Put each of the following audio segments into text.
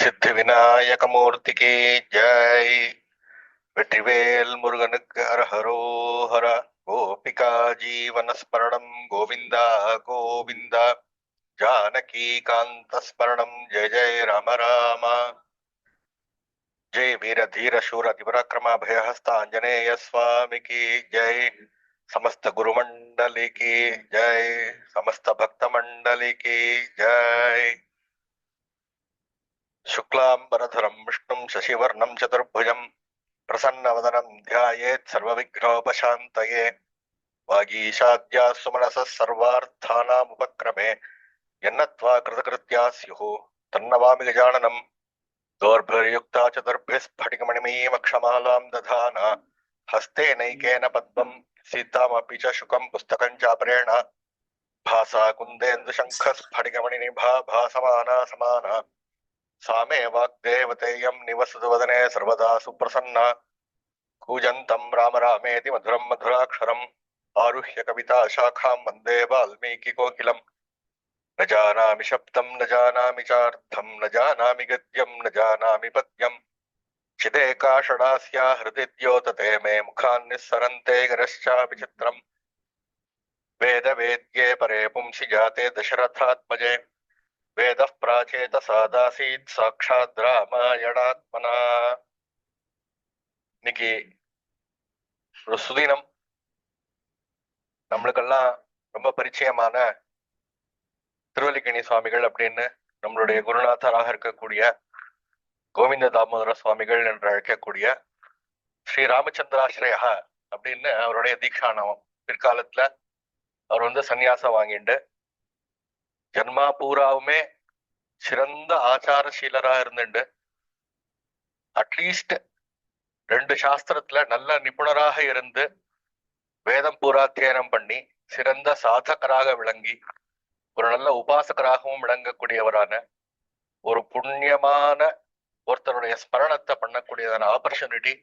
சித்தி விநாயக மூர்த்திக்கு ஜெய். வெற்றிவேல் முருகனுக்கு அரஹரோஹர. கோபிகா ஜீவனஸ்மரணம் கோவிந்தா கோவிந்தா. ஜானகி காந்த ஸ்மரணம் ஜெய ஜெய ராம ராம. जय वीर धीर शूर अतिपराक्रम अभयहस्त आंजनेय स्वामी की जय. समस्त गुरु मंडली की जय. समस्त भक्त मंडली की जय. शुक्लांबरधरं विष्णुं शशिवर्णं चतुर्भुजं प्रसन्नवदनं ध्यायेत् सर्वविघ्नोपशान्तये. वागीशाद्या सुमनसः सर्वार्थानामुपक्रमे यन्नत्वा कृतकृत्या स्युः तन्नमामि गजाननम्. दोर्भिर्युक्ता चतुर्भिः स्फटिकमणिमयीमक्षमालां दधाना. हस्तेनैकेन पद्मं सीतामपि च शुकं पुस्तकं चापरेण. भासा कुन्देन्दुशङ्खस्फटिकमणिनिभा भासमाना समाना. सा मे वाग्देवतेयं निवसतु वदने सर्वदा सुप्रसन्ना. कूजन्तं राम रामेति मधुरं मधुराक्षरम् आरुह्य कविता शाखां वन्दे वाल्मीकिकोकिलम्. न जानामि शब्दं न जानामि चार्थं न जानामि गद्यं न जानामि पद्यम्. चिदेकाषडास्या हृदि द्योतते मे मुखान् निस्सरन्ते गिरश्चापि चित्रम्. वेदवेद्ये परे पुंसि जाते दशरथात्मजे. वेदः प्राचेतसादासीत् साक्षात् रामायणात्मना. இன்னைக்கு ஒரு சுதினம். நம்மளுக்கெல்லாம் ரொம்ப பரிச்சயமான திருவல்லிக்கேணி சுவாமிகள் அப்படின்னு நம்மளுடைய குருநாதராக இருக்கக்கூடிய கோவிந்த தாமோதர சுவாமிகள் என்று அழைக்கக்கூடிய ஸ்ரீ ராமச்சந்திராஸ்ரயா அப்படின்னு அவருடைய தீட்சானவம். பிற்காலத்துல அவர் சன்னியாசம் வாங்கிண்டு ஜன்மா பூராவுமே சிறந்த ஆச்சாரசீலரா இருந்துண்டு அட்லீஸ்ட் 2 சாஸ்திரத்துல நல்ல நிபுணராக இருந்து வேதம் பூராத்தியனம் பண்ணி சிறந்த சாதகராக விளங்கி ஒரு நல்ல உபாசகராகவும் விளங்கக்கூடியவரான ஒரு புண்ணியமான ஒருத்தருடைய ஸ்மரணத்தை பண்ணக்கூடியதான ஆப்பர்ச்சுனிட்டி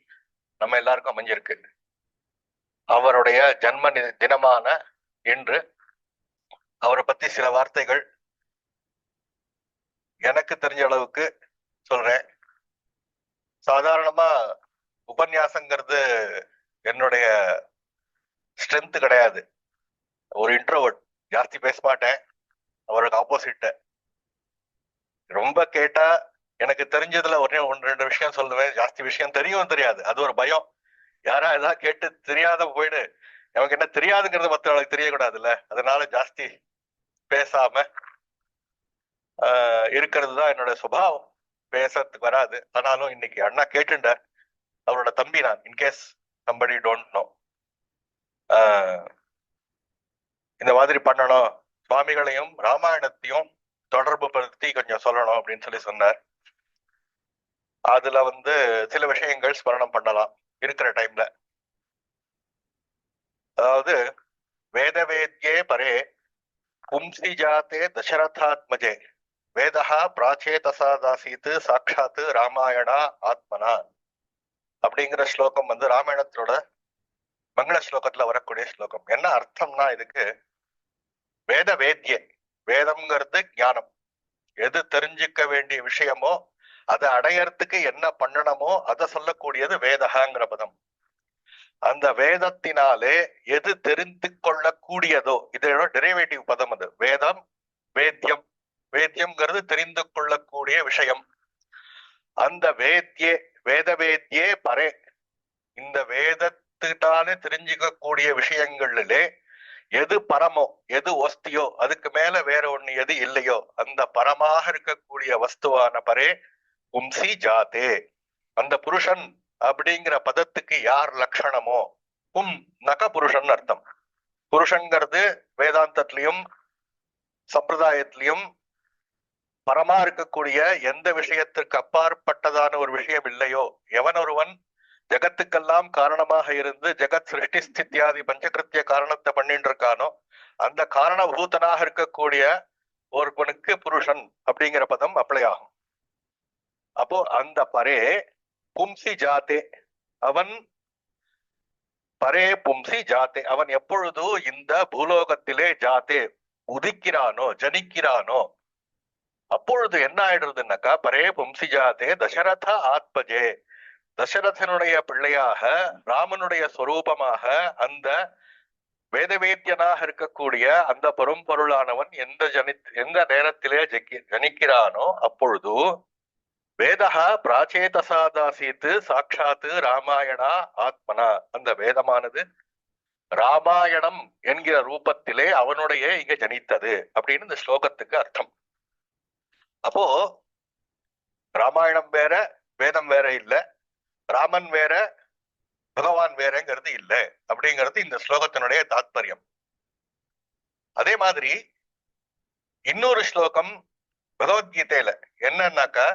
நம்ம எல்லாருக்கும் அமைஞ்சிருக்கு. அவருடைய ஜன்ம தினமான இன்று அவரை பத்தி சில வார்த்தைகள் எனக்கு தெரிஞ்ச அளவுக்கு சொல்றேன். சாதாரணமா உபன்யாசங்கிறது என்னுடைய ஸ்ட்ரென்த் கிடையாது. ஒரு இன்ட்ரோவர்ட், ஜாஸ்தி பேச மாட்டேன். அவருக்கு ஆப்போசிட். ரொம்ப கேட்டா எனக்கு தெரிஞ்சதுல ஒரே 1-2 விஷயம் சொல்லுவேன். ஜாஸ்தி விஷயம் தெரியாது. அது ஒரு பயம். யாரா ஏதாவது கேட்டு தெரியாத போயிடு, எனக்கு என்ன தெரியாதுங்கிறது மற்றவங்களுக்கு தெரியக்கூடாதுல்ல. அதனால ஜாஸ்தி பேசாம இருக்கிறது தான் என்னோட சுபாவம். பேசறதுக்கு வராது. ஆனாலும் இன்னைக்கு அண்ணா கேட்டுண்ட, அவரோட தம்பி நான், இன்கேஸ் somebody don't know, இந்த மாதிரி பண்ணணும், சுவாமிகளையும் ராமாயணத்தையும் தொடர்பு படுத்தி கொஞ்சம் சொல்லணும் அப்படின்னு சொன்னார். அதுல சில விஷயங்கள் ஸ்மரணம் பண்ணலாம் இருக்கிற டைம்ல. அதாவது வேதவேத்யே பரே பும்சி ஜாத்தே தசரதாத்மஜே வேதஹா பிராச்சேதசாதாசீத் சாட்சாத் ராமாயணா ஆத்மனா அப்படிங்கிற ஸ்லோகம் ராமாயணத்தோட மங்கள ஸ்லோகத்துல வரக்கூடிய ஸ்லோகம். என்ன அர்த்தம்னா, இதுக்கு வேத வேத்யே, வேதம்ங்கிறது ஞானம். எது தெரிஞ்சுக்க வேண்டிய விஷயமோ அதை அடையறதுக்கு என்ன பண்ணணுமோ அதை சொல்லக்கூடியது வேதகாங்கிற பதம். அந்த வேதத்தினாலே எது தெரிந்து கொள்ளக்கூடியதோ, இதோட டெரிவேட்டிவ் பதம் அது. வேதம் வேத்யம், வேத்யம்ங்கிறது தெரிந்து கொள்ளக்கூடிய விஷயம். அந்த வேத்யே, வேத வேத்யே பரே, இந்த வேதத்தினாலே தெரிஞ்சுக்கக்கூடிய விஷயங்களிலே எது பரமோ, எது வஸ்தியோ, அதுக்கு மேல வேற ஒண்ணு எது இல்லையோ, அந்த பரமாக இருக்கக்கூடிய வஸ்துவான பரே பும்சி ஜாத்தே, அந்த புருஷன் அப்படிங்கிற பதத்துக்கு யார் லட்சணமோ, பும் நக புருஷன் அர்த்தம். புருஷன்கிறது வேதாந்தத்திலையும் சம்பிரதாயத்திலையும் பரமா இருக்கக்கூடிய எந்த விஷயத்திற்கு அப்பாற்பட்டதான ஒரு விஷயம் இல்லையோ, எவன் ஒருவன் ஜகத்துக்கெல்லாம் காரணமாக இருந்து ஜெகத் சிருஷ்டி ஸ்தித்யாதி பஞ்சகிருத்திய காரணத்தை பண்ணிட்டு இருக்கானோ, அந்த காரணபூதனாக இருக்கக்கூடிய ஒருவனுக்கு புருஷன் அப்படிங்கிற பதம் அப்ளை ஆகும். அப்போ அந்த பரே பும்சி ஜாத்தே, அவன் பரே பும்சி ஜாத்தே, அவன் எப்பொழுதோ இந்த பூலோகத்திலே ஜாத்தே உதிக்கிறானோ, ஜனிக்கிறானோ, அப்பொழுது என்ன ஆயிடுறதுன்னாக்கா, பரே பும்சிஜாதே தசரத ஆத்மஜே, தசரதனுடைய பிள்ளையாக ராமனுடைய சொரூபமாக அந்த வேதவேத்தியனாக இருக்கக்கூடிய அந்த பரம்பொருளானவன் எந்த நேரத்திலே ஜனிக்கிறானோ அப்பொழுது வேதா பிராச்சேதசாதாசீத்து சாட்சாத்து ராமாயணா ஆத்மனா, அந்த வேதமானது ராமாயணம் என்கிற ரூபத்திலே அவனுடைய இங்க ஜனித்தது அப்படின்னு இந்த ஸ்லோகத்துக்கு அர்த்தம். அப்போ ராமாயணம் வேற வேதம் வேற இல்ல, ராமன் வேற பகவான் வேறங்கிறது இல்ல அப்படிங்கிறது இந்த ஸ்லோகத்தினுடைய தாத்பரியம். அதே மாதிரி இன்னொரு ஸ்லோகம் பகவத்கீதையில என்னன்னாக்கா,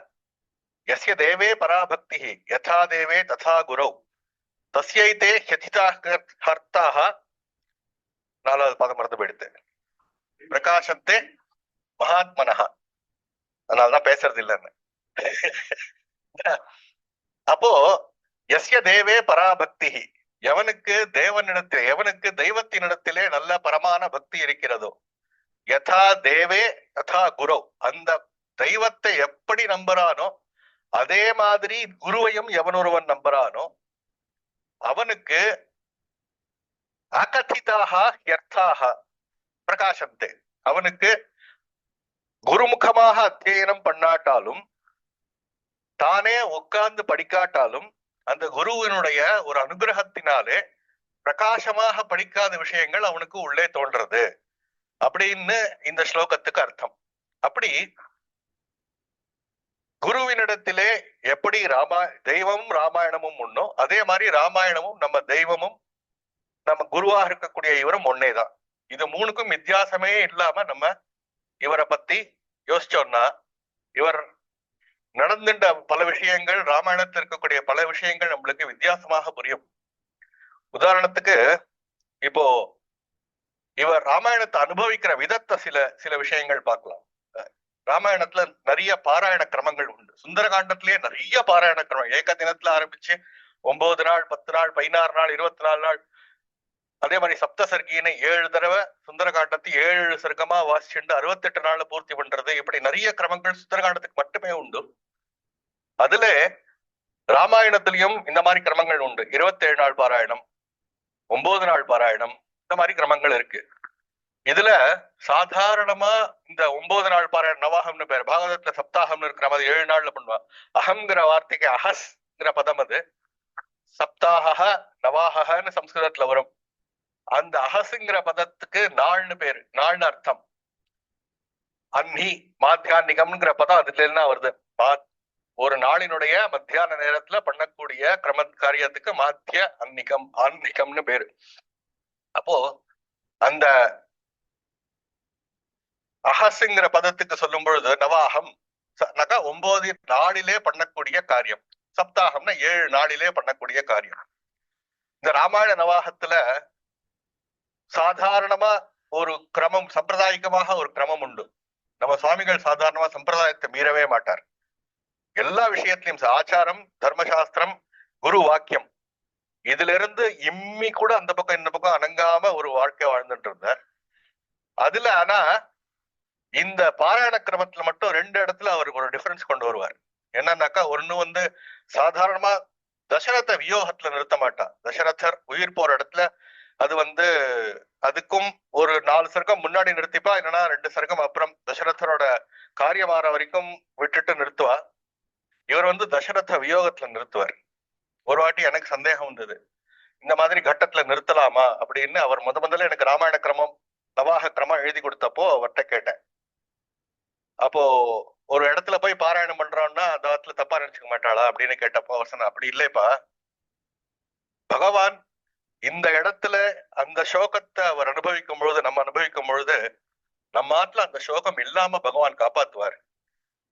யஸ்ய தேவே பராபக்தி யதா தேவே ததா குரௌ தஸ்யைதே ஹர்த்தாக, 4வது பதம் மறந்து போயிடுத்து, பிரகாசத்தே மகாத்மனஹா, அதனாலதான் பேசுறது இல்லைன்னு. அப்போ யஸ்ய தேவே பராபக்தி, எவனுக்கு தேவனிடத்திலே, எவனுக்கு தெய்வத்தினிடத்திலே நல்ல பரமான பக்தி இருக்கிறதோ, யதா தேவே யதா குரு, அந்த தெய்வத்தை எப்படி நம்புறானோ அதே மாதிரி குருவையும் எவனொருவன் நம்புறானோ அவனுக்கு அகதிதாக யர்த்தாக பிரகாசந்தே, அவனுக்கு குருமுகமாக அத்தியனம் பண்ணாட்டாலும் தானே உட்கார்ந்து படிக்காட்டாலும் அந்த குருவினுடைய ஒரு அனுகிரகத்தினாலே பிரகாசமாக படிக்காத விஷயங்கள் அவனுக்கு உள்ளே தோன்றது அப்படின்னு இந்த ஸ்லோகத்துக்கு அர்த்தம். அப்படி குருவினிடத்திலே எப்படி தெய்வமும் ராமாயணமும் ஒண்ணோ அதே மாதிரி ராமாயணமும் நம்ம தெய்வமும் நம்ம குருவாக இருக்கக்கூடிய இவரும் ஒன்னேதான். இது மூணுக்கும் வித்தியாசமே இல்லாம நம்ம இவரை பத்தி யோசிச்சோம்னா இவர் நடந்துட்ட பல விஷயங்கள், ராமாயணத்தில் இருக்கக்கூடிய பல விஷயங்கள் நம்மளுக்கு வித்தியாசமாக புரியும். உதாரணத்துக்கு இப்போ இவர் ராமாயணத்தை அனுபவிக்கிற விதத்தை சில விஷயங்கள் பார்க்கலாம். ராமாயணத்துல நிறைய பாராயண கிரமங்கள் உண்டு. சுந்தரகாண்டத்திலேயே நிறைய பாராயண கிரமம், ஏக தினத்துல ஆரம்பிச்சு 9 நாள் 10 நாள் 16 நாள் 24 நாள், அதே மாதிரி சப்த சர்க்கின்னு 7 தடவை சுந்தரகாண்டத்தை 7 சர்க்கமா வாசிச்சுண்டு 68 நாள்ல பூர்த்தி பண்றது, இப்படி நிறைய கிரமங்கள் சுந்தரகாண்டத்துக்கு மட்டுமே உண்டு. அதுல ராமாயணத்திலையும் இந்த மாதிரி கிரமங்கள் உண்டு. 27 நாள் பாராயணம், 9 நாள் பாராயணம், இந்த மாதிரி கிரமங்கள் இருக்கு. இதுல சாதாரணமா இந்த 9 நாள் பாராயணம் நவாகம்னு பேர், பாகவதத்துல சப்தாகம்னு இருக்கிற மாதிரி 7 நாள்ல பண்ணுவா. அகங்கிற வார்த்தைக்கு அஹஸ்ங்கிற பதம், அது சப்தாக நவாகன்னு சம்ஸ்கிருதத்துல வரும். அந்த அஹசுங்கிற பதத்துக்கு நாள்னு பேரு, நாள்னு அர்த்தம். அன்னி மாத்தியான்னிகம்ங்கிற பதம் அதுல என்ன வருது, ஒரு நாளினுடைய மத்தியான நேரத்துல பண்ணக்கூடிய கிரம காரியத்துக்கு மாத்திய அன்னிகம் ஆன்மிகம்னு பேரு. அப்போ அந்த அஹசுங்கிற பதத்துக்கு சொல்லும் பொழுது நவாகம் 9 நாளிலே பண்ணக்கூடிய காரியம், சப்தாகம்னா 7 நாளிலே பண்ணக்கூடிய காரியம். இந்த ராமாயண நவாகத்துல சாதாரணமா ஒரு கிரமம், சம்பிரதாயிகமாக ஒரு கிரமம் உண்டு. நம்ம சுவாமிகள் சாதாரணமா சம்பிரதாயத்தை மீறவே மாட்டார். எல்லா விஷயத்திலையும் ஆச்சாரம், தர்மசாஸ்திரம், குரு வாக்கியம், இதுல இருந்து இம்மி கூட அந்த பக்கம் இந்த பக்கம் அணங்காம ஒரு வாழ்க்கை வாழ்ந்துட்டு இருந்தார். அதுல ஆனா இந்த பாராயண கிரமத்துல மட்டும் 2 இடத்துல அவருக்கு ஒரு டிஃபரன்ஸ் கொண்டு வருவார். என்னன்னாக்கா, ஒண்ணு சாதாரணமா தசரத வியோகத்துல நிறுத்த மாட்டான். தசரதர் உயிர் போற இடத்துல அது அதுக்கும் ஒரு 4 சர்க்கம் முன்னாடி நிறுத்திப்பா, இல்லைன்னா 2 சர்க்கம் அப்புறம் தசரதரோட காரியமாற வரைக்கும் விட்டுட்டு நிறுத்துவா. இவர் தசரத வியோகத்துல நிறுத்துவார். ஒரு வாட்டி எனக்கு சந்தேகம் வந்தது, இந்த மாதிரி கட்டத்துல நிறுத்தலாமா அப்படின்னு. அவர் முதல்ல எனக்கு ராமாயண கிரமம் நவாக கிரமம் எழுதி கொடுத்தப்போ அவர்கிட்ட கேட்டேன். அப்போ ஒரு இடத்துல போய் பாராயணம் பண்றோம்னா அந்த இடத்துல தப்பா நினைச்சுக்க மாட்டாளா அப்படின்னு கேட்டப்போ அவர் சொன்ன, அப்படி இல்லைப்பா, பகவான் இந்த இடத்துல அந்த சோகத்தை அவர் அனுபவிக்கும் பொழுது, நம்ம அனுபவிக்கும் பொழுது நம்ம ஆத்துல அந்த சோகம் இல்லாம பகவான் காப்பாத்துவார்.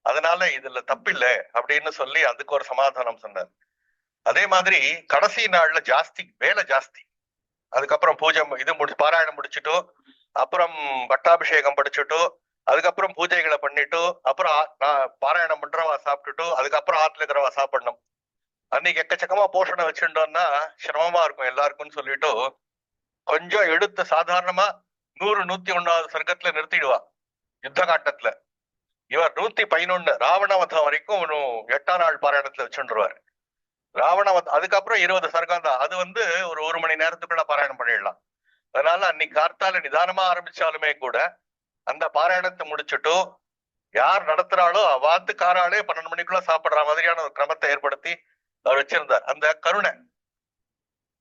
அதனால இதுல தப்பில்லை அப்படின்னு சொல்லி அதுக்கு ஒரு சமாதானம் சொன்னார். அதே மாதிரி கடைசி நாள்ல வேலை ஜாஸ்தி. அதுக்கப்புறம் பூஜை பாராயணம் முடிச்சுட்டோ, அப்புறம் பட்டாபிஷேகம் படிச்சுட்டோ, அதுக்கப்புறம் பூஜைகளை பண்ணிட்டு, அப்புறம் பாராயணம் பண்றவா சாப்பிட்டுட்டு, அதுக்கப்புறம் ஆத்துல இருக்கிறவா சாப்பிடணும். அன்னைக்கு எக்கச்சக்கமா போஷணம் வச்சுட்டோம்னா சிரமமா இருக்கும் எல்லாருக்கும் சொல்லிட்டு கொஞ்சம் எடுத்து சாதாரணமா 100 101வது சர்க்கத்துல நிறுத்திடுவா யுத்த காட்டத்துல. இவர் 111 ராவணவதம் வரைக்கும் இன்னும் 8ஆம் நாள் பாராயணத்துல வச்சுருவார். ராவணவதம் அதுக்கப்புறம் 20 சர்க்கம் தான். அது வந்து ஒரு மணி நேரத்துக்குள்ள பாராயணம் பண்ணிடலாம். அதனால அன்னைக்கு கார்த்தால நிதானமா ஆரம்பிச்சாலுமே கூட அந்த பாராயணத்தை முடிச்சுட்டு யார் நடத்துறாளோ அவாத்து காராலே 12 மணிக்குள்ள சாப்பிடுற மாதிரியான ஒரு கிரமத்தை ஏற்படுத்தி அவர் வச்சிருந்தார். அந்த கருணை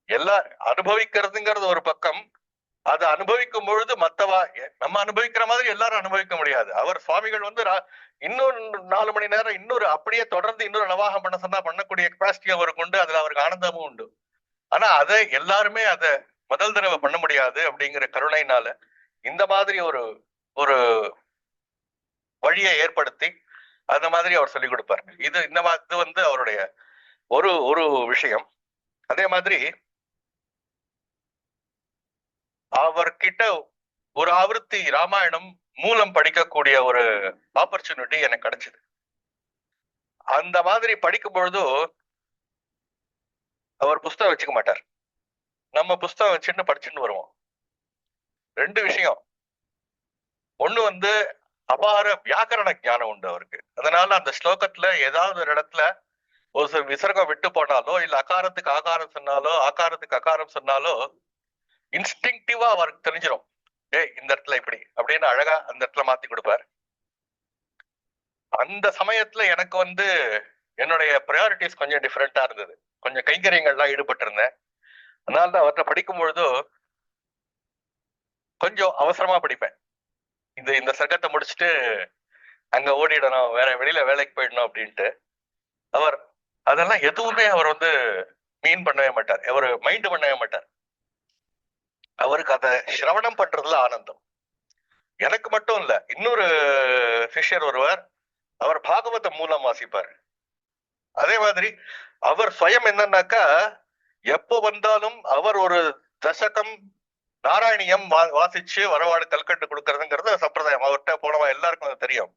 எல்லாரும் அனுபவிக்கிறதுங்கிறது ஒரு பக்கம், அதை அனுபவிக்கும் பொழுது மத்தவா நம்ம அனுபவிக்கிற மாதிரி எல்லாரும் அனுபவிக்க முடியாது. அவர் சுவாமிகள் வந்து இன்னொரு 4 மணி நேரம் இன்னொரு அப்படியே தொடர்ந்து இன்னொரு நவாகம் பண்ண சொன்னா பண்ணக்கூடிய கெப்பாசிட்டி அவருக்கு உண்டு. அதுல அவருக்கு ஆனந்தமும் உண்டு. ஆனா அதை எல்லாருமே அதை முதல் தடவை பண்ண முடியாது அப்படிங்கிற கருணையினால இந்த மாதிரி ஒரு ஒரு வழியை ஏற்படுத்தி அந்த மாதிரி அவர் சொல்லிக் கொடுப்பார். இது வந்து அவருடைய ஒரு ஒரு விஷயம். அதே மாதிரி அவர்கிட்ட ஒரு ஆவர்த்தி ராமாயணம் மூலம் படிக்கக்கூடிய ஒரு ஆப்பர்ச்சுனிட்டி எனக்கு கிடைச்சது. அந்த மாதிரி படிக்கும் பொழுது அவர் புஸ்தகம் வச்சுக்க மாட்டார். நம்ம புஸ்தகம் வச்சுன்னு படிச்சுட்டு வருவோம். 2 விஷயம். ஒண்ணு வந்து அபார வியாக்கரண ஞானம் உண்டு அவருக்கு. அதனால அந்த ஸ்லோகத்துல ஏதாவது ஒரு இடத்துல ஒரு விசர்க்கம் விட்டு போனாலோ இல்ல அகாரத்துக்கு ஆகாரம் சொன்னாலோ ஆகாரத்துக்கு அகாரம் சொன்னாலோ இன்ஸ்டிங்டிவா அவருக்கு தெரிஞ்சிடும். இந்த இடத்துல இப்படி அப்படின்னு அழகா அந்த இடத்துல மாத்தி கொடுப்பார். அந்த சமயத்துல எனக்கு வந்து என்னுடைய ப்ரையாரிட்டிஸ் கொஞ்சம் டிஃப்ரெண்டா இருந்தது. கொஞ்சம் கைங்கரியங்கள்லாம் ஈடுபட்டு இருந்தேன். அதனால அவர்கிட்ட படிக்கும் பொழுதோ கொஞ்சம் அவசரமா படிப்பேன். இந்த சர்க்கத்தை முடிச்சுட்டு அங்க ஓடிடணும், வேற வெளியில வேலைக்கு போயிடணும் அப்படின்ட்டு. அவர் அதெல்லாம் எதுவுமே அவர் வந்து மீன் பண்ணவே மாட்டார், அவர் மைண்ட் பண்ணவே மாட்டார். அவருக்கு அதை சிரவணம் பண்றதுல ஆனந்தம். எனக்கு மட்டும் இல்ல, இன்னொரு சிஷ்யர் ஒருவர் அவர் பாகவதம் மூலம் வாசிப்பார். அதே மாதிரி அவர் சுயம் என்னன்னாக்கா எப்போ வந்தாலும் அவர் ஒரு தசகம் நாராயணியம் வாசிச்சு வரவாடு கல்கட்டு கொடுக்கறதுங்கிறது சம்பிரதாயம். அவர்கிட்ட போனவா எல்லாருக்கும் அது தெரியும்.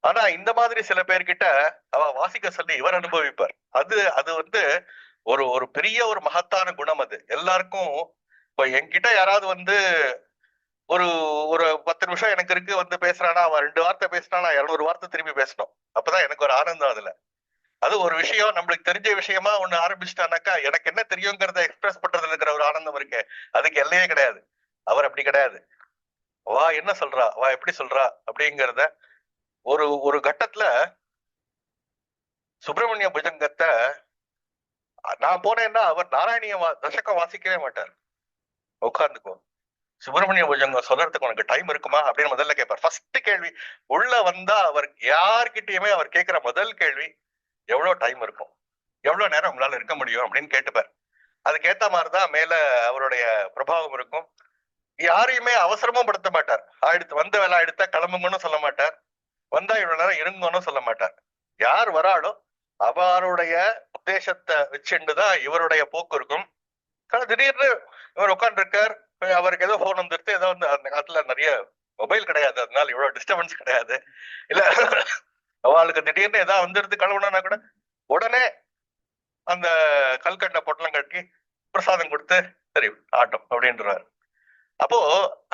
ஆனா இந்த மாதிரி சில பேர்கிட்ட அவ வாசிக்க சொல்லி இவர் அனுபவிப்பார். அது வந்து ஒரு பெரிய ஒரு மகத்தான குணம். அது எல்லாருக்கும் இப்ப என்கிட்ட யாராவது வந்து ஒரு 10 நிமிஷம் எனக்கு இருக்கு வந்து பேசுறானா, அவன் 2 வார்த்தை பேசினா 200 வார்த்தை திரும்பி பேசணும். அப்பதான் எனக்கு ஒரு ஆனந்தம் அதுல. அது ஒரு விஷயம் நம்மளுக்கு தெரிஞ்ச விஷயமா ஒண்ணு ஆரம்பிச்சுட்டானாக்கா எனக்கு என்ன தெரியுங்கிறத எக்ஸ்பிரஸ் பண்றதுல இருக்கிற ஒரு ஆனந்தம் இருக்கு, அதுக்கு எல்லையே கிடையாது. அவர் அப்படி கிடையாது. வா என்ன சொல்றா, வா எப்படி சொல்றா அப்படிங்கிறத ஒரு கட்டத்துல சுப்பிரமணிய புஜங்கத்தை நான் போனேன்னா அவர் நாராயணிய தசகம் வாசிக்கவே மாட்டார். உட்கார்ந்துக்கோ, சுப்பிரமணிய புஜங்கம் சொல்றதுக்கு உனக்கு டைம் இருக்குமா அப்படின்னு முதல்ல கேட்பார். ஃபர்ஸ்ட் கேள்வி உள்ள வந்தா அவர் யார்கிட்டயுமே அவர் கேட்கிற முதல் கேள்வி எவ்வளவு டைம் இருக்கும், எவ்வளவு நேரம் உங்களால இருக்க முடியும் அப்படின்னு கேட்டுப்பார். அதுக்கேத்த மாதிரிதான் மேல அவருடைய பிரபாவம் இருக்கும். யாரையுமே அவசரமும் படுத்த மாட்டார். ஆயிடுத்து வந்த வேலை ஆயிடுத்தா கிளம்புங்கன்னு சொல்ல மாட்டார், வந்தா இவ்வளவு நேரம் இருங்கன்னு சொல்ல மாட்டார். யார் வராளோ அவருடைய உத்தேசத்தை வச்சுட்டுதான் இவருடைய போக்கு இருக்கும். திடீர்னு இவர் உட்கார்ந்து இருக்கார், அவருக்கு ஏதோ போன் வந்துருச்சு, ஏதோ வந்து அந்த காலத்துல நிறைய மொபைல் கிடையாது, அதனால இவ்வளவு டிஸ்டர்பன்ஸ் கிடையாது. இல்ல அவளுக்கு திடீர்னு ஏதாவது வந்துருது கழுவுனா கூட உடனே அந்த கல்கண்டை பொட்டலம் கட்டி பிரசாதம் கொடுத்து சரி ஆட்டம் அப்படின்றாரு. அப்போ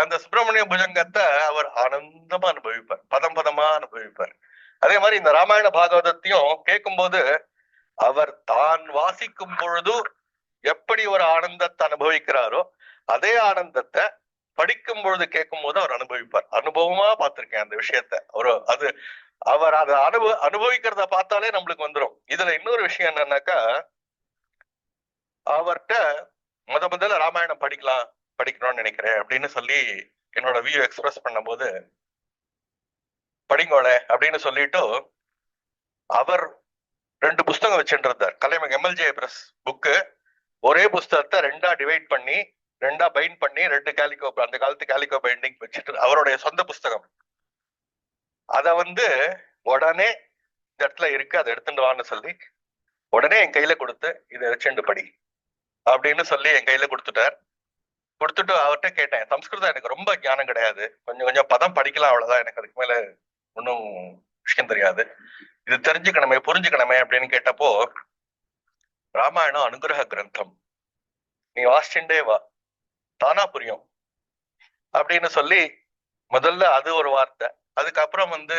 அந்த சுப்பிரமணிய புஜங்கத்தை அவர் ஆனந்தமா அனுபவிப்பார், பதமா அனுபவிப்பார். அதே மாதிரி இந்த ராமாயண பாகவதத்தையும் கேட்கும் போது அவர் தான் வாசிக்கும் பொழுது எப்படி ஒரு ஆனந்தத்தை அனுபவிக்கிறாரோ அதே ஆனந்தத்தை படிக்கும் பொழுது கேட்கும் போது அவர் அனுபவிப்பார். அனுபவமா பார்த்திருக்கேன் அந்த விஷயத்த. அவர் அதை அனுபவிக்கிறத பார்த்தாலே நம்மளுக்கு வந்துடும். இதுல இன்னொரு விஷயம் என்னன்னாக்கா அவர்கிட்ட முதல்ல ராமாயணம் படிக்கணும்னு நினைக்கிறேன் அப்படின்னு சொல்லி என்னோட வியூ எக்ஸ்பிரஸ் பண்ணும் போது படிங்கோல அப்படின்னு சொல்லிட்டு அவர் 2 புஸ்தகம் வச்சுட்டு இருந்தார். கலைமக எம்எல்ஜே பிரஸ் புக்கு. ஒரே புஸ்தகத்தை 2ஆ டிவைட் பண்ணி 2ஆ பைண்ட் பண்ணி 2 கேலிகோ, அந்த காலத்து கேலிகோ பைண்டிங் வச்சுட்டு அவருடைய சொந்த புஸ்தகம். அத வந்து உடனே இந்த இடத்துல இருக்கு, அதை எடுத்துட்டு வான்னு சொல்லி உடனே என் கையில கொடுத்து இதை வச்சுண்டு படி அப்படின்னு சொல்லி என் கையில கொடுத்துட்டு அவர்கிட்ட கேட்டேன். சம்ஸ்கிருதம் எனக்கு ரொம்ப ஞானம் கிடையாது, கொஞ்சம் பதம் படிக்கலாம், அவ்வளவுதான், எனக்கு அதுக்கு மேல ஒன்னும் விஷயம் தெரியாது, இது தெரிஞ்சுக்கணுமே புரிஞ்சுக்கணுமே அப்படின்னு கேட்டப்போ ராமாயணம் அனுகிரக கிரந்தம், நீ வாசிச்சுட்டே வா தானா புரியும் அப்படின்னு சொல்லி முதல்ல அது ஒரு வார்த்தை. அதுக்கப்புறம் வந்து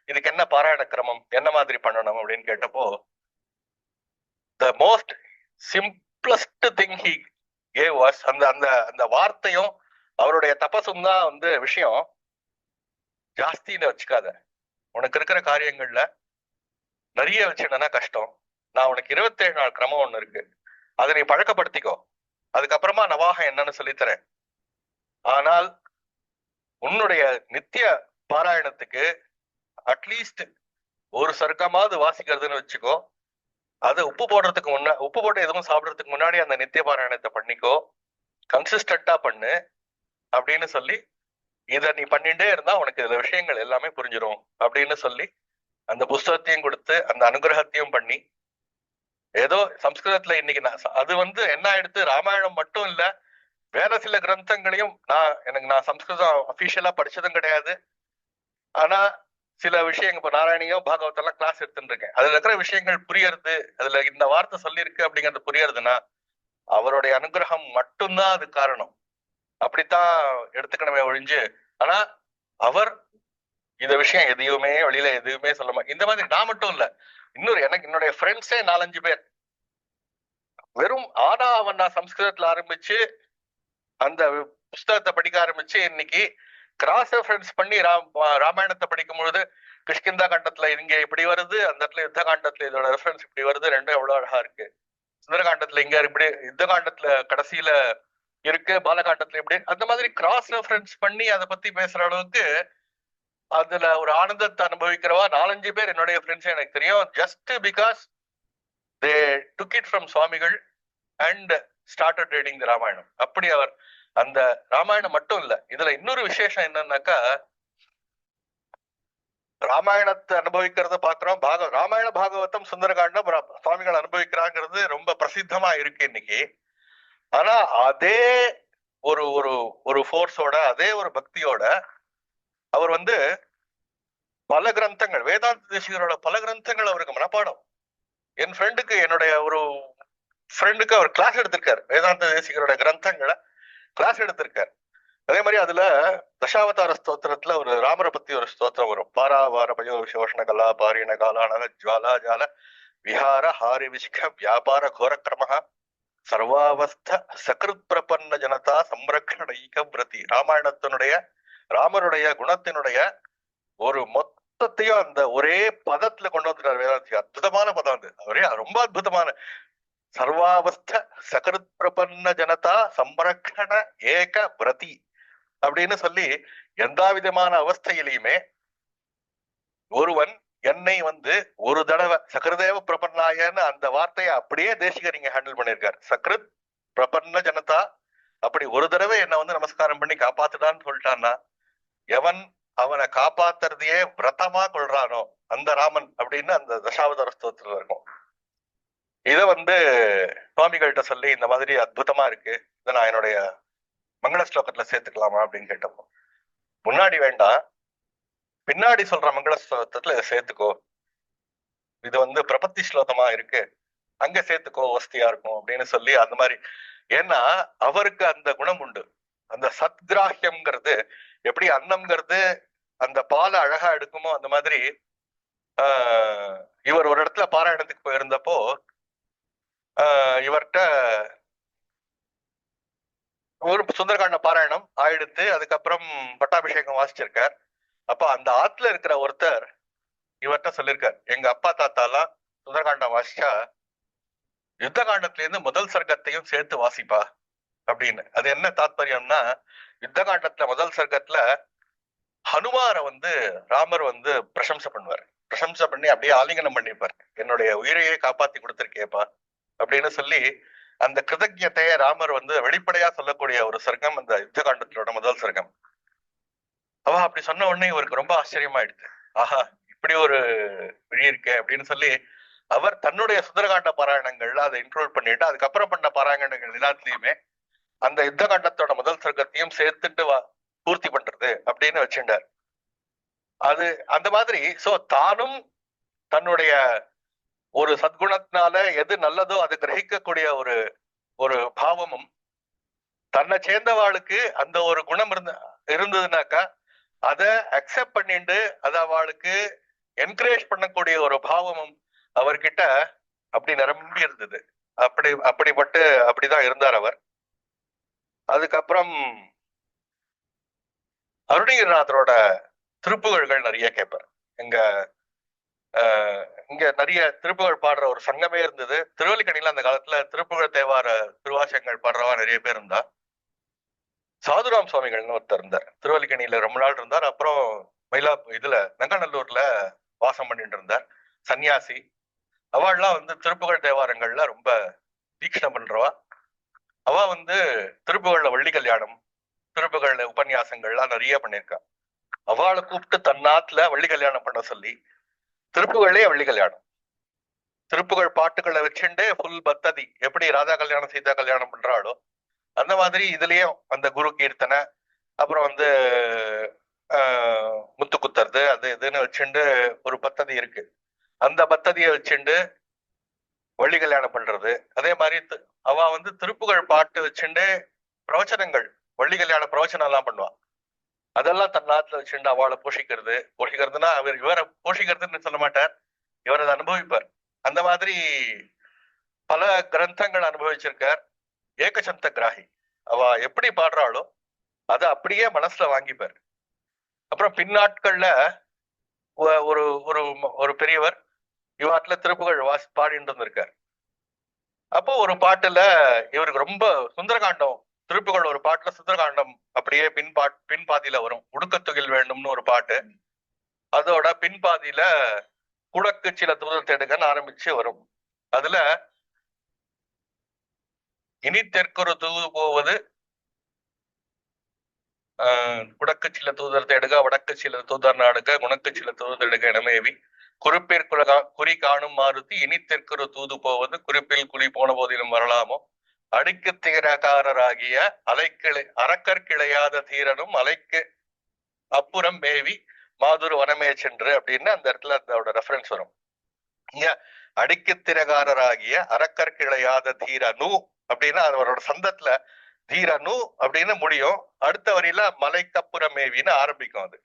இதுக்கு என்ன பாராயண கிரமம், என்ன மாதிரி பண்ணணும் அப்படின்னு கேட்டப்போ, the most simplest thing he gave was அந்த அந்த அந்த வார்த்தையும் அவருடைய தபசும் தான் வந்து விஷயம். ஜாஸ்தியில வச்சுக்காத, உனக்கு இருக்கிற காரியங்கள்ல நிறைய வச்சுனா கஷ்டம். நான் உனக்கு 27 நாள் கிரமம் ஒண்ணு இருக்கு, அதை நீ பழக்கப்படுத்திக்கோ, அதுக்கப்புறமா நவாகம் என்னன்னு சொல்லித்தரேன். ஆனால் உன்னுடைய நித்திய பாராயணத்துக்கு அட்லீஸ்ட் ஒரு சர்க்கமாவது வாசிக்கிறதுன்னு வச்சுக்கோ. அது உப்பு போடுறதுக்கு உப்பு போட்டு எதுவும் சாப்பிடறதுக்கு முன்னாடி அந்த நித்திய பாராயணத்தை பண்ணிக்கோ, கன்சிஸ்டண்டா பண்ணு அப்படின்னு சொல்லி, இத நீ பண்ணிட்டே இருந்தா உனக்கு இதுல விஷயங்கள் எல்லாமே புரிஞ்சிடும் அப்படின்னு சொல்லி அந்த புஸ்தகத்தையும் கொடுத்து அந்த அனுகிரகத்தையும் பண்ணி, ஏதோ சம்ஸ்கிருதத்துல இன்னைக்கு அது வந்து என்ன ஆயிடுத்து, ராமாயணம் மட்டும் இல்ல, வேற சில கிரந்தங்களையும் நான் சம்ஸ்கிருதம் அபிஷியலா படிச்சதும் கிடையாது. ஆனா சில விஷயங்கள் இப்ப நாராயணியோ பாகவதெல்லாம் கிளாஸ் எடுத்துட்டு இருக்கேன். அதுல இருக்கிற விஷயங்கள் புரியறது, அதுல இந்த வார்த்தை சொல்லியிருக்கு அப்படிங்கிறது புரியறதுன்னா அவருடைய அனுகிரகம் மட்டும்தான் அது காரணம். அப்படித்தான் எடுத்துக்கணுமே ஒழிஞ்சு. ஆனா அவர் இந்த விஷயம் எதையுமே வெளியில எதுவுமே சொல்ல இந்த மாதிரி நான் மட்டும் இல்ல, என்னுடைய ஃப்ரெண்ட்ஸே 4-5 பேர் வெறும் ஆனா அவன் நான் சம்ஸ்கிருதத்துல ஆரம்பிச்சு அந்த புஸ்தகத்தை படிக்க ஆரம்பிச்சு இன்னைக்கு கிராஸ் ரெஃபரன்ஸ் பண்ணி ராமாயணத்தை படிக்கும் பொழுது கிஷ்கிந்தா காண்டத்துல இங்க இப்படி வருது, அந்த இடத்துல யுத்த காண்டத்துல இதோட ரெஃபரன்ஸ் இப்படி வருது, ரெண்டும் எவ்வளவு அழகா இருக்கு. சுந்தரகாண்டத்துல இங்க இப்படி யுத்த காண்டத்துல கடைசியில இருக்கு, பாலகாண்டத்துல இப்படி, அந்த மாதிரி கிராஸ் ரெஃபரன்ஸ் பண்ணி அதை பத்தி பேசுற அளவுக்கு அதுல ஒரு ஆனந்தத்தை அனுபவிக்கிறவா 4-5 பேர் என்னுடைய ஃப்ரெண்ட்ஸ் எனக்கு தெரியும். Just because they took it from சுவாமிகள் and started reading the Ramayana. அப்படி அவர் அந்த ராமாயணம் மட்டும் இல்ல, இதுல இன்னொரு விசேஷம் என்னன்னாக்கா, ராமாயணத்தை அனுபவிக்கிறத பாக்குறோம், ராமாயண பாகவதம் சுந்தரகாண்டம் சுவாமிகள் அனுபவிக்கிறாங்கிறது ரொம்ப பிரசித்தமா இருக்கு இன்னைக்கு. ஆனா அதே ஒரு ஒரு ஒரு ஃபோர்ஸோட, அதே ஒரு பக்தியோட அவர் வந்து பல கிரந்தங்கள், வேதாந்த தேசிகரோட பல கிரந்தங்கள் அவருக்கு மனப்பாடம். என் ஃப்ரெண்டுக்கு, என்னுடைய ஒரு ஃப்ரெண்டுக்கு அவர் கிளாஸ் எடுத்திருக்காரு, வேதாந்த தேசிகரோட கிரந்தங்களை கிளாஸ் எடுத்திருக்காரு. அதே மாதிரி அதுல தசாவதார ஸ்தோத்திரத்துல ஒரு ராமரை பத்தி ஒரு ஸ்தோத்திரம் வரும். பாராவார பயோ விசோஷண கலா பாரிண காலானக ஜுவாலா ஜால விஹார ஹாரி விஷ்க வியாபார கோரக்கிரமஹ சர்வாவஸ்த சகிருத் பிரபன்ன ஜனதா சம்ரக்ஷணைக பிரதி. ராமருடைய குணத்தினுடைய ஒரு மொத்தத்தையும் அந்த ஒரே பதத்துல கொண்டு வந்துட்டார் வேதாந்தி. அற்புதமான பதம் அது, அவரே ரொம்ப அற்புதமான. சர்வாவஸ்த சகிருத் பிரபன்ன ஜனதா சம்ரக்ஷண ஏக பிரதி அப்படின்னு சொல்லி, எந்த விதமான அவஸ்தையிலையுமே ஒருவன் என்னை வந்து ஒரு தடவை சகிருதேவ பிரபன்னாயன்னு அந்த வார்த்தையை அப்படியே தேசிகர் இங்க ஹேண்டில் பண்ணிருக்காரு. சகிருத் பிரபன்ன ஜனதா, அப்படி ஒரு தடவை என்ன வந்து நமஸ்காரம் பண்ணி காப்பாத்துடான்னு சொல்லிட்டான்னா, எவன் அவனை காப்பாத்துறதையே விரதமா கொள்றானோ அந்த ராமன் அப்படின்னு அந்த தசாவதார ஸ்தோத்திரம் இருக்கும். இத வந்து சுவாமிகள்கிட்ட சொல்லி இந்த மாதிரி அற்புதமா இருக்கு, இதை நான் என்னுடைய மங்கள ஸ்லோகத்துல சேர்த்துக்கலாமா அப்படின்னு கேட்டப்போ, முன்னாடி வேண்டாம், பின்னாடி சொல்ற மங்கள ஸ்லோகத்துல இதை சேர்த்துக்கோ, இது வந்து பிரபத்தி ஸ்லோகமா இருக்கு, அங்க சேர்த்துக்கோ வசதியா இருக்கும் அப்படின்னு சொல்லி அந்த மாதிரி. ஏன்னா அவருக்கு அந்த குணம் உண்டு, அந்த சத்கிராஹ்யம்ங்கிறது எப்படி அன்னம்ங்கிறது அந்த பாலை அழகா எடுக்குமோ அந்த மாதிரி. இவர் ஒரு இடத்துல பாராயணத்துக்கு போயிருந்தப்போ இவர்கிட்ட ஒரு சுந்தரகாண்ட பாராயணம் ஆயிடுத்து, அதுக்கப்புறம் பட்டாபிஷேகம் வாசிச்சிருக்கார். அப்ப அந்த ஆத்துல இருக்கிற ஒருத்தர் இவர்கிட்ட சொல்லியிருக்கார், எங்க அப்பா தாத்தாலாம் சுந்தரகாண்டம் வாசிச்சா யுத்த காண்டத்துல இருந்து முதல் சர்க்கத்தையும் சேர்த்து வாசிப்பா அப்படின்னு. அது என்ன தாத்பரியம்னா, யுத்த காண்டத்துல முதல் சர்க்கத்துல ஹனுமார வந்து ராமர் வந்து பிரசம்சை பண்ணுவார், பிரசம்சை பண்ணி அப்படியே ஆலிங்கனம் பண்ணிப்பார், என்னுடைய உயிரையே காப்பாத்தி கொடுத்திருக்கேப்பா அப்படின்னு சொல்லி அந்த கிருதஜத்தைய ராமர் வந்து வெளிப்படையா சொல்லக்கூடிய ஒரு சர்க்கம் அந்த யுத்த காண்டத்திலோட முதல் சர்க்கம். அவ அப்படி சொன்ன உடனே இவருக்கு ரொம்ப ஆச்சரியமாயிடுது, ஆஹா இப்படி ஒரு வழி இருக்கே அப்படின்னு சொல்லி அவர் தன்னுடைய சுந்தரகாண்ட பாராயணங்கள்ல அதை இன்க்ளூட் பண்ணிட்டு அதுக்கப்புறம் பண்ண பாராயணங்கள் எல்லாத்துலயுமே அந்த யுத்த காண்டத்தோட முதல் சர்க்கத்தையும் சேர்த்துட்டு பூர்த்தி பண்றது அப்படின்னு வச்சுட்டார். அது அந்த மாதிரி. சோ தானும் தன்னுடைய ஒரு சத்குணத்தினால எது நல்லதோ அது கிரகிக்கக்கூடிய ஒரு ஒரு பாவமும், தன்னை சேர்ந்தவாளுக்கு அந்த ஒரு குணம் இருந்ததுனாக்கா அதை அக்செப்ட் பண்ணிட்டு அதை அவளுக்கு என்கரேஜ் பண்ணக்கூடிய ஒரு பாவமும் அவர்கிட்ட அப்படி நிரம்பி இருந்தது. அப்படிதான் இருந்தார் அவர். அதுக்கப்புறம் அருணகிரிநாதரோட திருப்புகழ்கள் நிறைய கேட்பார். இங்க நிறைய திருப்புகழ் பாடுற ஒரு சங்கமே இருந்தது. திருவல்லிக்கணியில அந்த காலத்துல திருப்புகழ் தேவார திருவாசகங்கள் பாடுறவா நிறைய பேர் இருந்தா. சாதுராம் சுவாமிகள்னு ஒருத்தர் இருந்தார். திருவல்லிக்கணியில ரொம்ப நாள் இருந்தார். அப்புறம் நங்கநல்லூர்ல வாசம் பண்ணிட்டு இருந்தார். சன்னியாசி. அவள்லாம் திருப்புகழ் தேவாரங்கள்ல ரொம்ப தீட்சணம் பண்றவா. அவ திருப்புகழ்ல வள்ளி கல்யாணம், திருப்புகழ்ல உபன்யாசங்கள்லாம் நிறைய பண்ணியிருக்கா. அவளை கூப்பிட்டு தன்னாத்துல வள்ளி கல்யாணம் பண்ண சொல்லி திருப்புகழே வள்ளி கல்யாணம், திருப்புகழ் பாட்டுகளை வச்சுட்டு ஃபுல் பத்ததி எப்படி ராதா கல்யாணம் சீதா கல்யாணம் பண்றாளோ அந்த மாதிரி இதுலயும் அந்த குரு கீர்த்தனை, அப்புறம் முத்து குத்துறது அது இதுன்னு வச்சுட்டு ஒரு பத்ததி இருக்கு. அந்த பத்ததியை வச்சுட்டு வள்ளி கல்யாணம் பண்றது. அதே மாதிரி அவ திருப்புகழ் பாட்டு வச்சுட்டு பிரவச்சனங்கள், வள்ளி கல்யாண பிரவச்சனம் எல்லாம் பண்ணுவான். அதெல்லாம் தன் நாட்டுல வச்சுட்டு அவளை போஷிக்கிறதுனா இவரை போஷிக்கிறதுன்னு சொல்ல மாட்டார், இவர் அதை அனுபவிப்பார். அந்த மாதிரி பல கிரந்தங்கள் அனுபவிச்சிருக்கார். ஏகசந்த கிராகி. அவ எப்படி பாடுறாளோ அதை அப்படியே மனசுல வாங்கிப்பார். அப்புறம் பின்னாட்கள்ல ஒரு ஒரு ஒரு பெரியவர் இவாட்டுல திருப்புகழ் பாடிட்டு இருந்திருக்கார். அப்போ ஒரு பாட்டுல இவருக்கு ரொம்ப சுந்தரகாண்டம், திருப்புகழ் ஒரு பாட்டுல சுந்தரகாண்டம் அப்படியே பின்பாதியில வரும். உடுக்கத்துகில் வேண்டும்னு ஒரு பாட்டு, அதோட பின்பாதியில குடக்கு சில தூதர் தேடுகன்னு ஆரம்பிச்சு வரும். அதுல இனி தெற்கொரு தூது போவது குடக்கு சில தூதர் தேடுக, வடக்கு சில தூதர் நாடுக, குணக்கு சில தூதர் தேடுக எனமேவி குறிப்பிற்குலகா குறி காணும் மாறுத்தி இனி தெற்கொரு தூது போவது குறிப்பில் குறி போன போதிலும் வரலாமோ அடிக்கு தீரகாரராகிய அறக்கற்கிளையாத தீரனும் அலைக்கு அப்புறம் மேவி மாதுரு வனமே சென்று அப்படின்னு அந்த இடத்துல அதோட ரெஃபரன்ஸ் வரும். இங்க அடிக்கு திரகாரராகிய அறக்கற்கிளையாத தீரனு அப்படின்னா அவரோட சந்தத்துல தீரனு அப்படின்னு முடியும். அடுத்த வரியில மலைக்கப்புறம் மேவின்னு ஆரம்பிக்கும். அது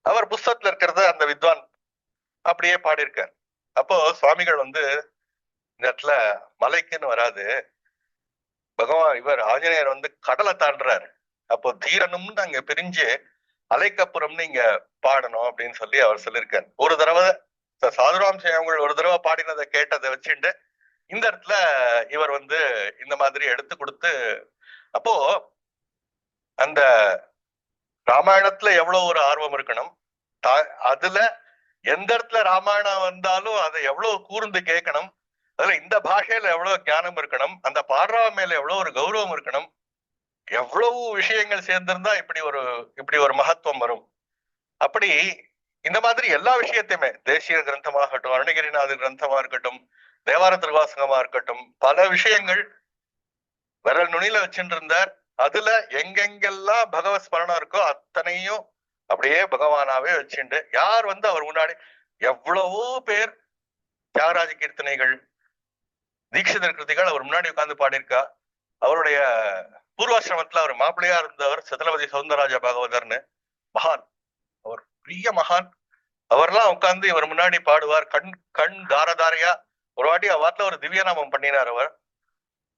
அவர் புஸ்தகத்துல இருக்கிறத அந்த வித்வான் அப்படியே பாடியிருக்கார். அப்போ சுவாமிகள் இந்த இடத்துல மலைக்குன்னு வராது, பகவான் இவர் ஆஞ்சநேயர் கடலை தாண்டுறாரு. அப்போ தீரனும்னு அங்க பிரிஞ்சு அலைக்கப்புறம்னு இங்க பாடணும் அப்படின்னு சொல்லி அவர் சொல்லியிருக்காரு. ஒரு தடவை சாதுராம் சேவங்கள் ஒரு தடவை பாடினதை கேட்டதை வச்சுட்டு இந்த இடத்துல இவர் இந்த மாதிரி எடுத்து கொடுத்து, அப்போ அந்த ராமாயணத்துல எவ்வளவு ஒரு ஆர்வம் இருக்கணும், அதுல எந்த இடத்துல ராமாயணம் வந்தாலும் அதை எவ்வளவு கூர்ந்து கேட்கணும், அதுல இந்த பாஷையில எவ்வளவு ஞானம் இருக்கணும், அந்த பாடுறவ மேல எவ்வளவு ஒரு கௌரவம் இருக்கணும், எவ்வளவு விஷயங்கள் சேர்ந்திருந்தா இப்படி ஒரு மகத்துவம் வரும். அப்படி இந்த மாதிரி எல்லா விஷயத்தையுமே தேசிய கிரந்தமாகட்டும், அருணகிரிநாத கிரந்தமா இருக்கட்டும், தேவார திருவாசகமா இருக்கட்டும், பல விஷயங்கள் விரல் நுனியில வச்சுட்டு இருந்தார். அதுல எங்கெங்கெல்லாம் பகவத் ஸ்மரணம் இருக்கோ அத்தனையும் அப்படியே பகவானாவே வச்சுண்டு யார் அவர் முன்னாடி எவ்வளவோ பேர் தியாகராஜ கீர்த்தனைகள், தீட்சிதர் கிருதிகள் அவர் முன்னாடி உட்கார்ந்து பாடியிருக்கா. அவருடைய பூர்வாசிரமத்துல அவர் மாப்பிள்ளையா இருந்தவர் சத்ரபதி சௌந்தரராஜ பாகவதர்னு மகான், அவர் பெரிய மகான். அவர்லாம் உட்கார்ந்து இவர் முன்னாடி பாடுவார். கண் தாரதாரையா ஒரு வாட்டி அவாத்துல ஒரு திவ்யநாமம் பண்ணினார். அவர்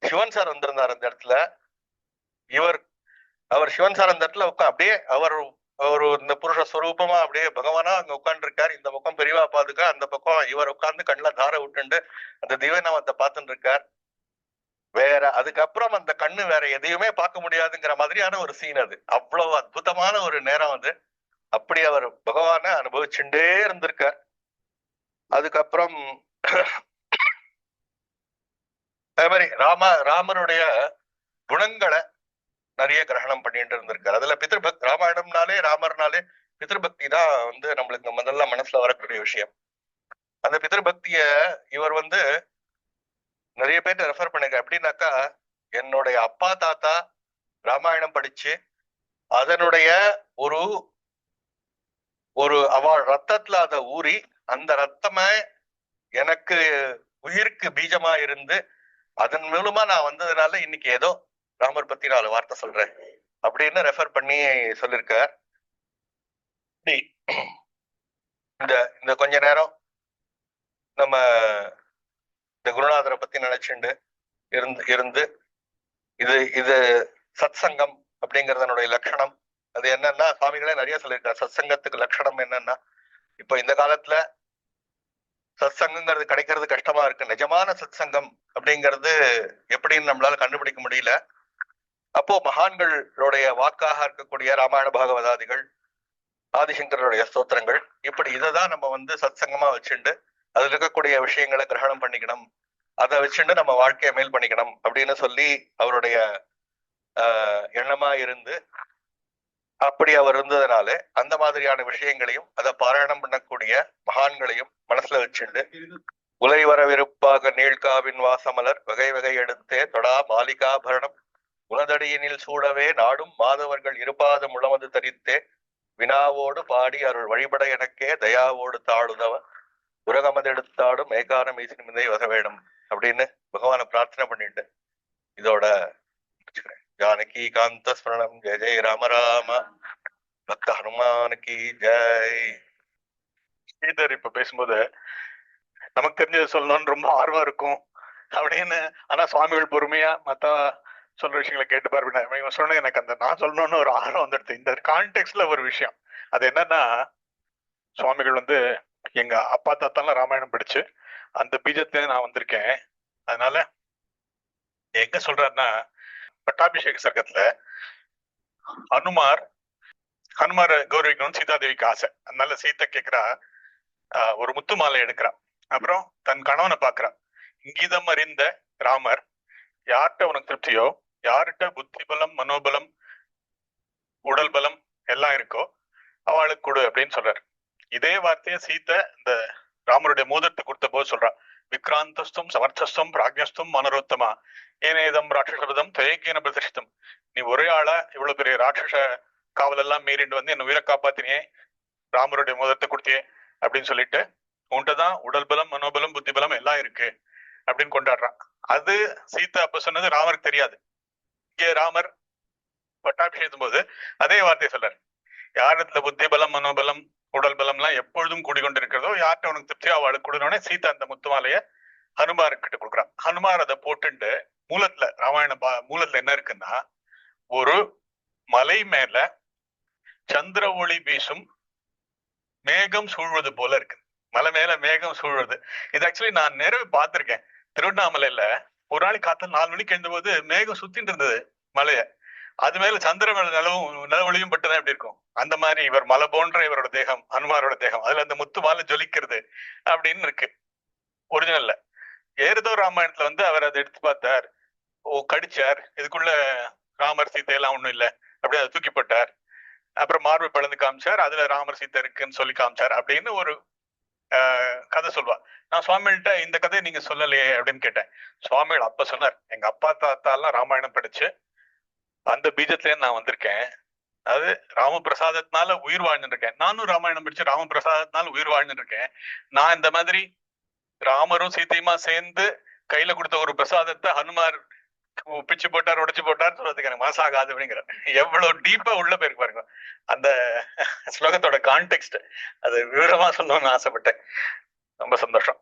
சிவன் சார் வந்திருந்தார் அந்த இடத்துல. அவர் சிவன் சார் அந்த இடத்துல அப்படியே அவர் இந்த புருஷ ஸ்வரூபமா அப்படியே பகவானா அங்க உட்கார்ந்து இருக்காரு. இந்த பக்கம் பெரியவா பாதுக்க, அந்த பக்கம் இவர் உட்கார்ந்து கண்ணுல தாரை விட்டுண்டு அந்த திவ்யநாமத்தை பார்த்துட்டு இருக்கார். வேற அதுக்கப்புறம் அந்த கண்ணு வேற எதையுமே பார்க்க முடியாதுங்கிற மாதிரியான ஒரு சீன். அது அவ்வளவு அற்புதமான ஒரு நேரம். அது அப்படி அவர் பகவான அனுபவிச்சுட்டே இருந்திருக்கார். அதுக்கப்புறம் அதே மாதிரி ராமருடைய குணங்களை நிறைய கிரகணம் பண்ணிட்டு இருந்திருக்காரு. அதுல பித்ருபக்தி, ராமாயணம்னாலே ராமர்னாலே பித்ருபக்தி தான் நம்மளுக்கு முதல்ல மனசுல வரக்கூடிய விஷயம். அந்த பித்ருபக்திய இவர் நிறைய பேர்ட்ட ரெஃபர் பண்ணிருக்க. எப்படின்னாக்கா, என்னுடைய அப்பா தாத்தா ராமாயணம் படிச்சு அதனுடைய ஒரு அவள் ரத்தத்துல அதை ஊறி அந்த ரத்தமே எனக்கு உயிருக்கு பீஜமா இருந்து அதன் மூலமா நான் வந்ததுனால இன்னைக்கு ஏதோ ராமர் பத்தி 4 வார்த்தை சொல்றேன் அப்படின்னு ரெஃபர் பண்ணி சொல்லியிருக்கார். இந்த இந்த கொஞ்ச நேரம் நம்ம இந்த குருநாதரை பத்தி நினைச்சுண்டு இருந்து இருந்து இது இது சத் சங்கம் அப்படிங்கறதனுடைய லட்சணம் அது என்னன்னா, சுவாமிகளே நிறைய சொல்லியிருக்காரு. சத் சங்கத்துக்கு லட்சணம் என்னன்னா, இப்ப இந்த காலத்துல சத் சங்கங்கிறது கிடைக்கிறது கஷ்டமா இருக்கு. நிஜமான சத் சங்கம் அப்படிங்கிறது எப்படின்னு நம்மளால கண்டுபிடிக்க முடியல. அப்போ மகான்களுடைய வாக்காக இருக்கக்கூடிய ராமாயண பாகவதாதிகள், ஆதிசங்கருடைய ஸ்தோத்திரங்கள், இப்படி இதைதான் நம்ம சத் சங்கமா வச்சுண்டு அதுல இருக்கக்கூடிய விஷயங்களை கிரகணம் பண்ணிக்கணும், அதை வச்சுட்டு நம்ம வாழ்க்கையை மேல் பண்ணிக்கணும் அப்படின்னு சொல்லி அவருடைய எண்ணமா இருந்து, அப்படி அவர் இருந்ததுனால அந்த மாதிரியான விஷயங்களையும் அதை பாராயணம் பண்ணக்கூடிய மகான்களையும் மனசுல வச்சுண்டு, உலை வரவிருப்பாக நீழ்காவின் வாசமலர் வகை வகை எடுத்தே தொடா மாலிகாபரணம் உலதடியினில் சூழவே நாடும் மாதவர்கள் இருப்பாத முழமது தரித்தே வினாவோடு பாடி அருள் வழிபட எனக்கே தயாவோடு தாழுதவ உரகமதெடுத்தாடும் மேகான மீசினிமிதை வசவேடும் அப்படின்னு பகவானை பிரார்த்தனை பண்ணிட்டு இதோட ஜானகி காந்த ஸ்மரணம். ஜெய ஜெய ராம ராம. பக்த ஹனுமானுக்கு ஜெய். ஸ்ரீதர் இப்ப பேசும்போது நமக்கு தெரிஞ்சது சொல்லணும்னு ரொம்ப ஆர்வம் இருக்கும் அப்படின்னு, ஆனா சுவாமிகள் பொறுமையா மத்த சொல்ற விஷயங்களை கேட்டு பாருங்க. சொன்ன எனக்கு அந்த நான் சொல்லணும்னு ஒரு ஆர்வம் வந்துடுது. இந்த கான்டெக்ட்ல ஒரு விஷயம் அது என்னன்னா, சுவாமிகள் எங்க அப்பா தாத்தாலாம் ராமாயணம் படிச்சு அந்த பீஜத்துல நான் வந்திருக்கேன். அதனால எங்க சொல்றாருன்னா, பட்டாபிஷேக சர்க்கத்துல ஹனுமார கௌரவிக்கணும்னு சீதாதேவிக்கு ஆசை. அதனால சீத்தை கேட்கிறா, ஒரு முத்து மாலை எடுக்கிறா. அப்புறம் தன் கணவனை பாக்குறா. இங்கீதம் அறிந்த ராமர் யார்கிட்ட உனக்கு திருப்தியோ, யார்கிட்ட புத்தி பலம், மனோபலம், உடல் பலம் எல்லாம் இருக்கோ அவளுக்கு கொடு அப்படின்னு சொல்றாரு. இதே வார்த்தைய சீத்தை இந்த ராமருடைய மோதிரத்தை கொடுத்த போது சொல்றா, விக்ராந்தஸ்தும் சமர்த்தஸ்தும் பிராக்ஞஸ்தும் மனரோத்தமா ஏனேதம் ராட்சசபதம் தயக்கேன பிரதிஷ்டம். நீ ஒரே ஆளா இவ்வளவு பெரிய ராட்சச காவல் எல்லாம் மீறிண்டு என்ன உயிரை காப்பாத்தினியே, ராமருடைய மோதிரத்தை கொடுத்தியே அப்படின்னு சொல்லிட்டு உன்கிட்டதான் உடல் பலம், மனோபலம், புத்தி பலம் எல்லாம் இருக்கு அப்படின்னு கொண்டாடுறான். அது சீதா அப்ப சொன்னது ராமருக்கு தெரியாது. இங்கே ராமர் பட்டாபிஷேகத்தும் போது அதே வார்த்தையை சொல்றாரு. யாரிடத்துல புத்தி பலம், மனோபலம், உடல் பலம் எல்லாம் எப்பொழுதும் கூடிக்கொண்டிருக்கிறதோ, யார்கிட்ட உனக்கு திருப்தியோ அவளுக்கு கொடுனோடனே சீதா அந்த முத்துமாலைய ஹனுமார்கிட்ட கொடுக்குறான். ஹனுமார் அதை போட்டுண்டு மூலத்துல மூலத்துல என்ன இருக்குன்னா, ஒரு மலை மேல சந்திர ஒளி வீசும் மேகம் சூழ்வது போல இருக்கு. மலை மேல மேகம் சூழ்வது. இது ஆக்சுவலி நான் நேரவே பார்த்திருக்கேன். திருவண்ணாமலையில ஒரு நாளைக்கு காத்தல் 4 மணிக்கு எழுந்தபோது மேகம் சுத்தின்னு இருந்தது மலைய. அது மேல சந்திர நிலவொளியும் பட்டுதான் எப்படி இருக்கும். அந்த மாதிரி இவர் மலை போன்ற இவரோட தேகம், ஹனுமாரோட தேகம், அதுல அந்த முத்து மாலை ஜொலிக்கிறது அப்படின்னு இருக்கு ஒரிஜினல்ல. ஏறுதோ ராமாயணத்துல அவர் அதை எடுத்து பார்த்தார், கடிச்சார், இதுக்குள்ள ராமர் சீத்தை எல்லாம் ஒண்ணும் இல்லை அப்படி அதை தூக்கி போட்டார். அப்புறம் மார்பு பிளந்து காமிச்சார், அதுல ராமர் சீத்தை இருக்குன்னு சொல்லி காமிச்சார் அப்படின்னு ஒரு கதை சொல்வா. நான் சுவாமிகிட்ட இந்த கதையை நீங்க சொல்லலையே அப்படின்னு கேட்டேன். சுவாமிகள் அப்ப சொன்னார், எங்க அப்பா தாத்தா எல்லாம் ராமாயணம் படிச்சு அந்த பீஜத்திலேயே நான் வந்திருக்கேன். அது ராமபிரசாதத்தினால உயிர் வாழ்ந்துருக்கேன். நானும் ராமாயணம் படிச்சு ராமபிரசாதத்தினால உயிர் வாழ்ந்துருக்கேன். நான் இந்த மாதிரி ராமரும் சீத்தையுமா சேர்ந்து கையில கொடுத்த ஒரு பிரசாதத்தை ஹனுமார் பிச்சு போட்டார், உடைச்சு போட்டார் சொல்றதுக்கு எனக்கு மனசாகாது அப்படிங்கிற எவ்வளவு டீப்பா உள்ள போயிருக்கு பாருங்க. அந்த ஸ்லோகத்தோட கான்டெக்ட் அது விவரமா சொல்லணும்னு ஆசைப்பட்டேன். ரொம்ப சந்தோஷம்.